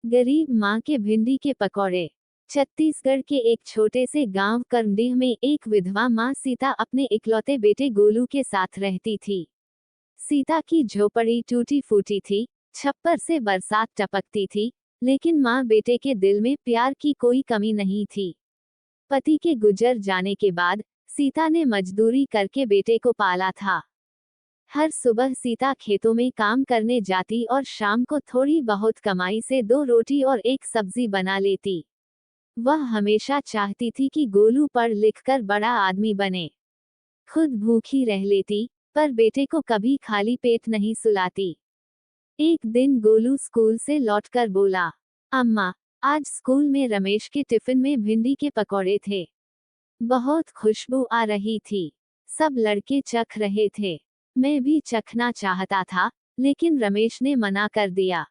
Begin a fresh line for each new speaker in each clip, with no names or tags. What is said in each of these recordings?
गरीब माँ के भिंडी के पकौड़े। छत्तीसगढ़ के एक छोटे से गांव करमडीह में एक विधवा माँ सीता अपने इकलौते बेटे गोलू के साथ रहती थी। सीता की झोपड़ी टूटी फूटी थी, छप्पर से बरसात टपकती थी, लेकिन माँ बेटे के दिल में प्यार की कोई कमी नहीं थी। पति के गुजर जाने के बाद सीता ने मजदूरी करके बेटे को पाला था। हर सुबह सीता खेतों में काम करने जाती और शाम को थोड़ी बहुत कमाई से 2 रोटी और 1 सब्जी बना लेती। वह हमेशा चाहती थी कि गोलू पढ़ लिख कर बड़ा आदमी बने। खुद भूखी रह लेती, पर बेटे को कभी खाली पेट नहीं सुलाती। एक दिन गोलू स्कूल से लौटकर बोला, अम्मा, आज स्कूल में रमेश के टिफिन में भिंडी के पकौड़े थे। बहुत खुशबू आ रही थी। सब लड़के चख रहे थे। मैं भी चखना चाहता था, लेकिन रमेश ने मना कर दिया।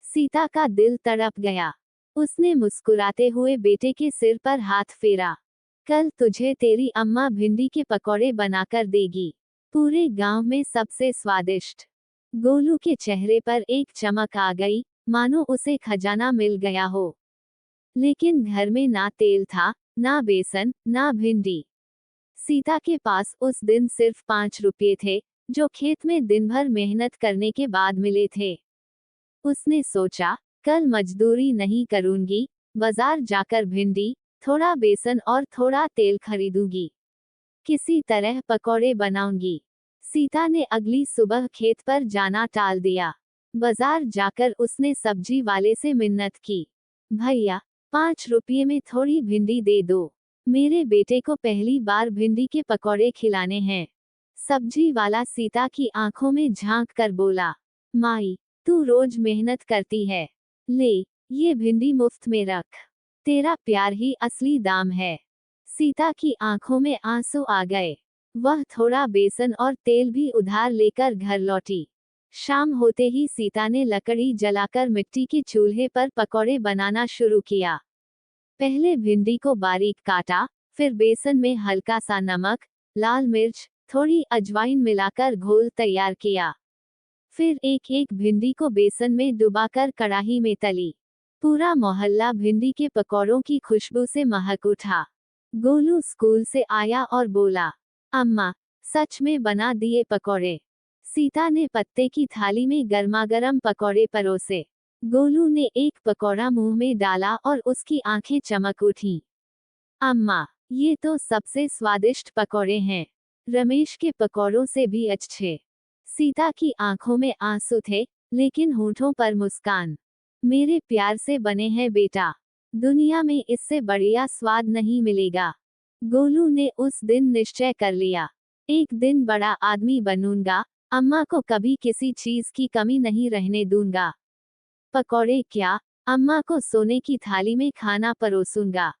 सीता का दिल तड़प गया। उसने मुस्कुराते हुए बेटे के सिर पर हाथ फेरा। कल तुझे तेरी अम्मा भिंडी के पकौड़े बनाकर देगी, पूरे गांव में सबसे स्वादिष्ट। गोलू के चेहरे पर एक चमक आ गई, मानो उसे खजाना मिल गया हो। लेकिन घर में ना तेल था, ना बेसन, ना भिंडी। सीता के पास उस दिन सिर्फ 5 रुपये थे, जो खेत में दिन भर मेहनत करने के बाद मिले थे। उसने सोचा, कल मजदूरी नहीं करूंगी, बाजार जाकर भिंडी, थोड़ा बेसन और थोड़ा तेल खरीदूंगी। किसी तरह पकौड़े बनाऊंगी। सीता ने अगली सुबह खेत पर जाना टाल दिया। बाजार जाकर उसने सब्जी वाले से मिन्नत की, भैया, 5 रुपये में थोड़ी भिंडी दे दो। मेरे बेटे को पहली बार भिंडी के पकौड़े खिलाने हैं। सब्जी वाला सीता की आंखों में झांक कर बोला, माई, तू रोज मेहनत करती है। ले, ये भिंडी मुफ्त में रख। तेरा प्यार ही असली दाम है। सीता की आंखों में आंसू आ गए। वह थोड़ा बेसन और तेल भी उधार लेकर घर लौटी। शाम होते ही सीता ने लकड़ी जलाकर मिट्टी के चूल्हे पर पकौड़े बनाना शुरू किया। पहले भिंडी को बारीक काटा, फिर बेसन में हल्का सा नमक, लाल मिर्च, थोड़ी अजवाइन मिलाकर घोल तैयार किया। फिर एक एक भिंडी को बेसन में डुबाकर कढ़ाई में तली। पूरा मोहल्ला भिंडी के पकौड़ों की खुशबू से महक उठा। गोलू स्कूल से आया और बोला, अम्मा, सच में बना दिए पकौड़े। सीता ने पत्ते की थाली में गर्मागर्म पकौड़े परोसे। गोलू ने एक पकौड़ा मुंह में डाला और उसकी आंखें चमक उठीं। अम्मा, ये तो सबसे स्वादिष्ट पकौड़े हैं। रमेश के पकौड़ों से भी अच्छे। सीता की आंखों में आंसू थे, लेकिन होठों पर मुस्कान। मेरे प्यार से बने हैं बेटा। दुनिया में इससे बढ़िया स्वाद नहीं मिलेगा। गोलू ने उस दिन निश्चय कर लिया, एक दिन बड़ा आदमी बनूंगा, अम्मा को कभी किसी चीज की कमी नहीं रहने दूंगा। पकौड़े क्या, अम्मा को सोने की थाली में खाना परोसूंगा।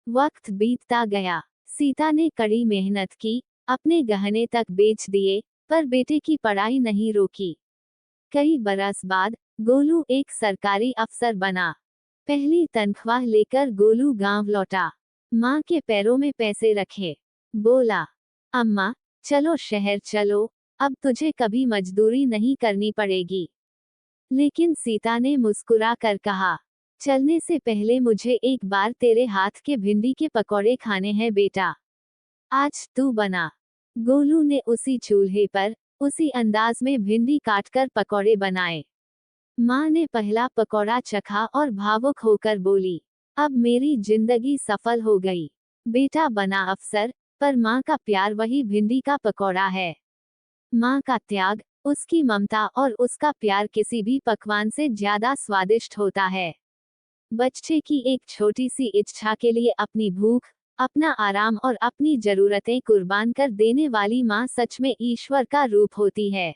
वक्त बीतता गया। सीता ने कड़ी मेहनत की, अपने गहने तक बेच दिए, पर बेटे की पढ़ाई नहीं रोकी। कई बरस बाद गोलू एक सरकारी अफसर बना। पहली तनख्वाह लेकर गोलू गांव लौटा। माँ के पैरों में पैसे रखे। बोला, अम्मा, चलो शहर चलो, अब तुझे कभी मजदूरी नहीं करनी पड़ेगी। लेकिन सीता ने मुस्कुरा कर कहा, चलने से पहले मुझे एक बार तेरे हाथ के भिंडी के पकौड़े खाने हैं बेटा। आज तू बना। गोलू ने उसी चूल्हे पर, उसी अंदाज में भिंडी काटकर पकौड़े बनाए। माँ ने पहला पकौड़ा चखा और भावुक होकर बोली, अब मेरी जिंदगी सफल हो गई। बेटा बना अफसर, पर माँ का प्यार वही भिंडी का पकौड़ा है। माँ का त्याग, उसकी ममता और उसका प्यार किसी भी पकवान से ज्यादा स्वादिष्ट होता है। बच्चे की एक छोटी सी इच्छा के लिए अपनी भूख, अपना आराम और अपनी जरूरतें कुर्बान कर देने वाली माँ सच में ईश्वर का रूप होती है।